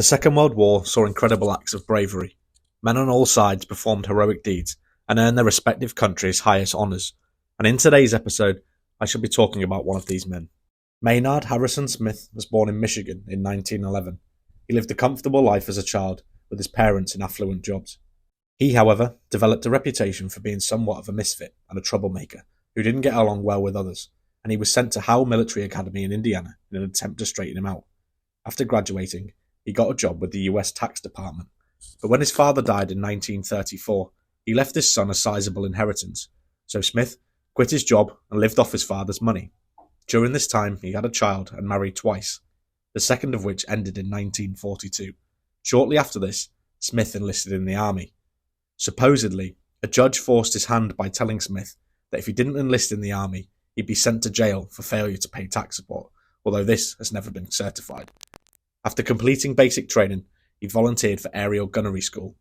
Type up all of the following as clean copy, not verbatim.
The Second World War saw incredible acts of bravery. Men on all sides performed heroic deeds and earned their respective countries' highest honours, and in today's episode I shall be talking about one of these men. Maynard Harrison Smith was born in Michigan in 1911. He lived a comfortable life as a child, with his parents in affluent jobs. He, however, developed a reputation for being somewhat of a misfit and a troublemaker, who didn't get along well with others, and he was sent to Howell Military Academy in Indiana in an attempt to straighten him out. After graduating, he got a job with the US Tax Department, but when his father died in 1934, he left his son a sizable inheritance, so Smith quit his job and lived off his father's money. During this time, he had a child and married twice, the second of which ended in 1942. Shortly after this, Smith enlisted in the army. Supposedly, a judge forced his hand by telling Smith that if he didn't enlist in the army, he'd be sent to jail for failure to pay tax support, although this has never been certified. After completing basic training, he volunteered for aerial gunnery school.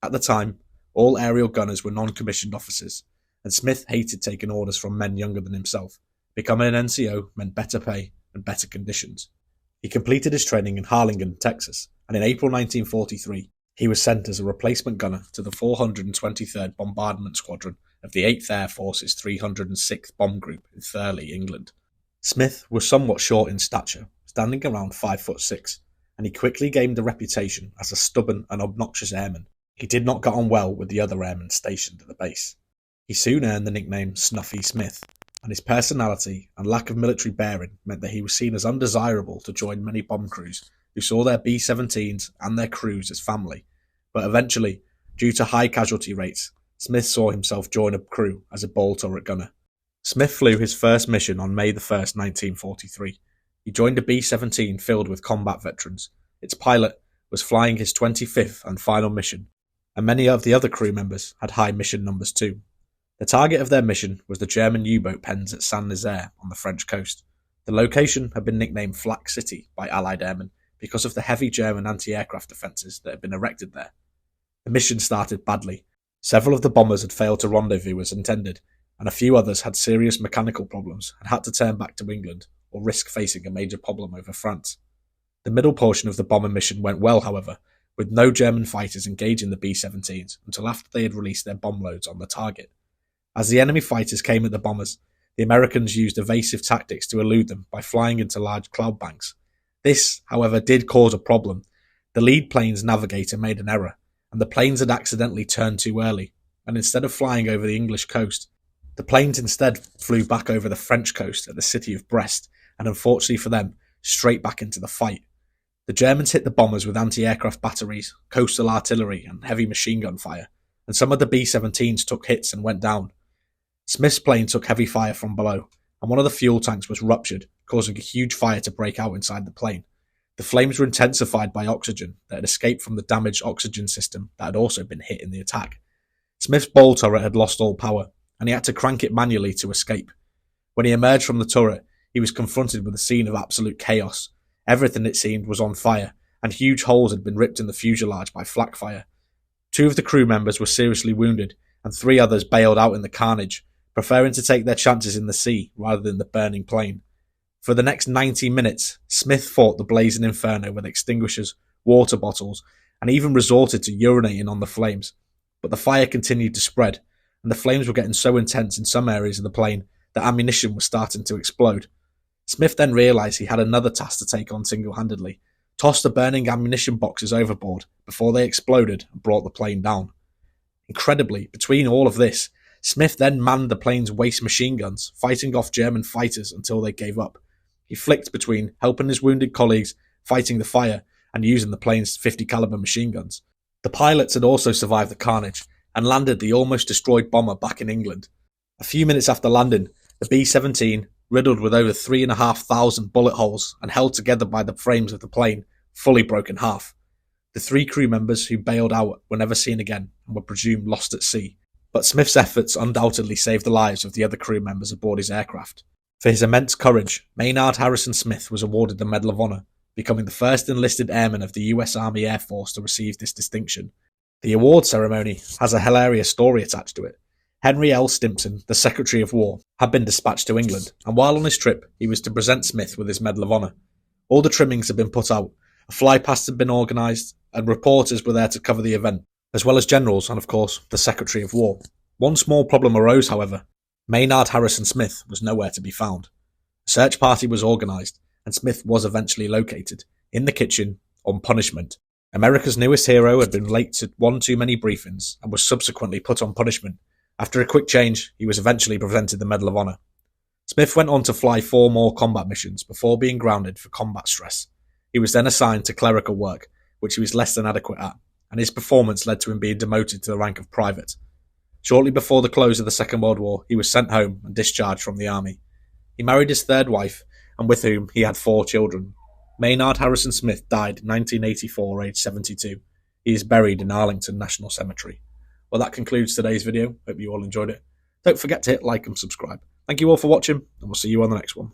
At the time, all aerial gunners were non-commissioned officers, and Smith hated taking orders from men younger than himself. Becoming an NCO meant better pay and better conditions. He completed his training in Harlingen, Texas, and in April 1943, he was sent as a replacement gunner to the 423rd Bombardment Squadron of the 8th Air Force's 306th Bomb Group in Thurley, England. Smith was somewhat short in stature, standing around 5'6", and he quickly gained a reputation as a stubborn and obnoxious airman. He did not get on well with the other airmen stationed at the base. He soon earned the nickname Snuffy Smith, and his personality and lack of military bearing meant that he was seen as undesirable to join many bomb crews who saw their B-17s and their crews as family. But eventually, due to high casualty rates, Smith saw himself join a crew as a ball turret gunner. Smith flew his first mission on May 1st, 1943. He joined a B-17 filled with combat veterans. Its pilot was flying his 25th and final mission, and many of the other crew members had high mission numbers too. The target of their mission was the German U-boat pens at Saint-Nazaire on the French coast. The location had been nicknamed Flak City by Allied airmen because of the heavy German anti-aircraft defences that had been erected there. The mission started badly. Several of the bombers had failed to rendezvous as intended, and a few others had serious mechanical problems and had to turn back to England or risk facing a major problem over France. The middle portion of the bomber mission went well, however, with no German fighters engaging the B-17s until after they had released their bomb loads on the target. As the enemy fighters came at the bombers, the Americans used evasive tactics to elude them by flying into large cloud banks. This, however, did cause a problem. The lead plane's navigator made an error, and the planes had accidentally turned too early, and instead of flying over the English coast, the planes instead flew back over the French coast at the city of Brest, and unfortunately for them, straight back into the fight. The Germans hit the bombers with anti-aircraft batteries, coastal artillery, and heavy machine gun fire, and some of the B-17s took hits and went down. Smith's plane took heavy fire from below, and one of the fuel tanks was ruptured, causing a huge fire to break out inside the plane. The flames were intensified by oxygen that had escaped from the damaged oxygen system that had also been hit in the attack. Smith's ball turret had lost all power, and he had to crank it manually to escape. When he emerged from the turret, he was confronted with a scene of absolute chaos. Everything, it seemed, was on fire, and huge holes had been ripped in the fuselage by flak fire. 2 of the crew members were seriously wounded, and 3 others bailed out in the carnage, preferring to take their chances in the sea rather than the burning plane. For the next 90 minutes, Smith fought the blazing inferno with extinguishers, water bottles, and even resorted to urinating on the flames. But the fire continued to spread, and the flames were getting so intense in some areas of the plane that ammunition was starting to explode. Smith then realised he had another task to take on single-handedly: toss the burning ammunition boxes overboard before they exploded and brought the plane down. Incredibly, between all of this, Smith then manned the plane's waste machine guns, fighting off German fighters until they gave up. He flicked between helping his wounded colleagues, fighting the fire, and using the plane's 50 caliber machine guns. The pilots had also survived the carnage and landed the almost destroyed bomber back in England. A few minutes after landing, the B-17, riddled with over 3,500 bullet holes and held together by the frames of the plane, fully broke in half. The 3 crew members who bailed out were never seen again and were presumed lost at sea, but Smith's efforts undoubtedly saved the lives of the other crew members aboard his aircraft. For his immense courage, Maynard Harrison Smith was awarded the Medal of Honor, becoming the first enlisted airman of the US Army Air Force to receive this distinction. The award ceremony has a hilarious story attached to it. Henry L. Stimson, the Secretary of War, had been dispatched to England, and while on his trip, he was to present Smith with his Medal of Honor. All the trimmings had been put out, A flypast had been organised, and reporters were there to cover the event, as well as generals and, of course, the Secretary of War. One small problem arose, however. Maynard Harrison Smith was nowhere to be found. A search party was organised, and Smith was eventually located, in the kitchen, on punishment. America's newest hero had been late to one too many briefings, and was subsequently put on punishment. After a quick change, he was eventually presented the Medal of Honor. Smith went on to fly 4 more combat missions before being grounded for combat stress. He was then assigned to clerical work, which he was less than adequate at, and his performance led to him being demoted to the rank of private. Shortly before the close of the Second World War, he was sent home and discharged from the army. He married his 3rd wife, and with whom he had 4 children. Maynard Harrison Smith died in 1984, aged 72. He is buried in Arlington National Cemetery. Well, that concludes today's video. Hope you all enjoyed it. Don't forget to hit like and subscribe. Thank you all for watching, and we'll see you on the next one.